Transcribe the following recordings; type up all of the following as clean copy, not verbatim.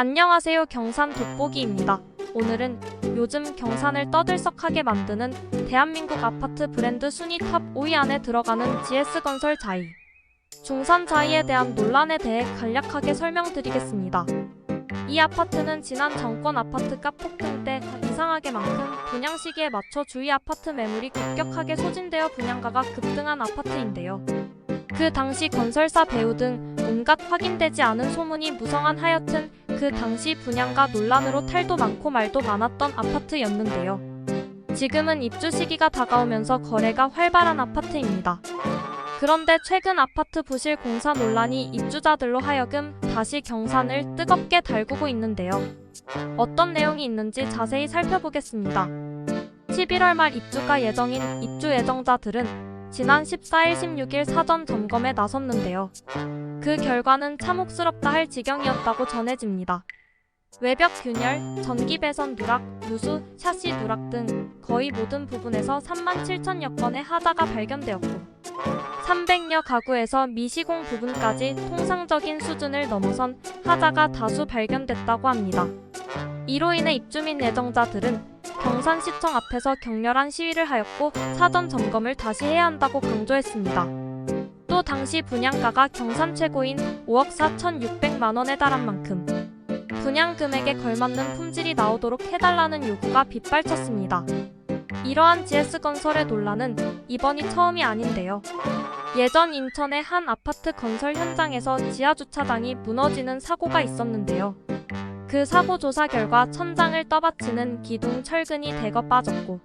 안녕하세요. 경산 돋보기입니다. 오늘은 요즘 경산을 떠들썩하게 만드는 대한민국 아파트 브랜드 순위 탑 5위 안에 들어가는 GS건설 자이. 중산 자이에 대한 논란에 대해 간략하게 설명드리겠습니다. 이 아파트는 지난 정권 아파트값 폭등 때 이상하게만큼 분양 시기에 맞춰 주위 아파트 매물이 급격하게 소진되어 분양가가 급등한 아파트인데요. 그 당시 건설사 배후 등 온갖 확인되지 않은 소문이 무성한 하여튼 그 당시 분양가 논란으로 탈도 많고 말도 많았던 아파트였는데요. 지금은 입주 시기가 다가오면서 거래가 활발한 아파트입니다. 그런데 최근 아파트 부실 공사 논란이 입주자들로 하여금 다시 경산을 뜨겁게 달구고 있는데요. 어떤 내용이 있는지 자세히 살펴보겠습니다. 11월 말 입주가 예정인 입주 예정자들은 지난 14일, 16일 사전 점검에 나섰는데요. 그 결과는 참혹스럽다 할 지경이었다고 전해집니다. 외벽 균열, 전기 배선 누락, 누수, 샤시 누락 등 거의 모든 부분에서 37,000여 건의 하자가 발견되었고 300여 가구에서 미시공 부분까지 통상적인 수준을 넘어선 하자가 다수 발견됐다고 합니다. 이로 인해 입주민 예정자들은 경산시청 앞에서 격렬한 시위를 하였고 사전 점검을 다시 해야 한다고 강조했습니다. 또 당시 분양가가 경산 최고인 5억 4,600만 원에 달한 만큼 분양 금액에 걸맞는 품질이 나오도록 해달라는 요구가 빗발쳤습니다. 이러한 GS건설의 논란은 이번이 처음이 아닌데요. 예전 인천의 한 아파트 건설 현장에서 지하주차장이 무너지는 사고가 있었는데요. 그 사고 조사 결과 천장을 떠받치는 기둥 철근이 대거 빠졌고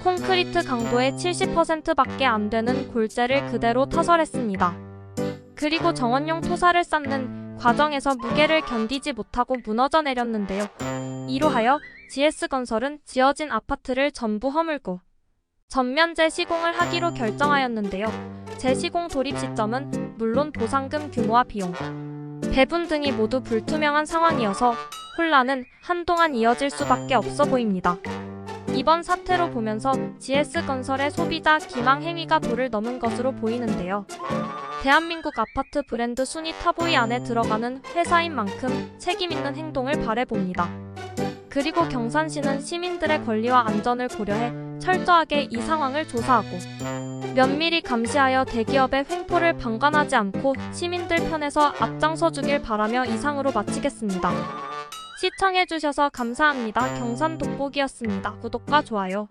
콘크리트 강도의 70%밖에 안 되는 골재를 그대로 타설했습니다. 그리고 정원용 토사를 쌓는 과정에서 무게를 견디지 못하고 무너져 내렸는데요. 이로 하여 GS건설은 지어진 아파트를 전부 허물고 전면 재시공을 하기로 결정하였는데요. 재시공 돌입 시점은 물론 보상금 규모와 비용, 배분 등이 모두 불투명한 상황이어서 혼란은 한동안 이어질 수밖에 없어 보입니다. 이번 사태로 보면서 GS건설의 소비자 기망 행위가 도를 넘은 것으로 보이는데요. 대한민국 아파트 브랜드 순위 탑 5위 안에 들어가는 회사인 만큼 책임있는 행동을 바라봅니다. 그리고 경산시는 시민들의 권리와 안전을 고려해 철저하게 이 상황을 조사하고 면밀히 감시하여 대기업의 횡포를 방관하지 않고 시민들 편에서 앞장서 주길 바라며 이상으로 마치겠습니다. 시청해주셔서 감사합니다. 경산 돋보기였습니다. 구독과 좋아요.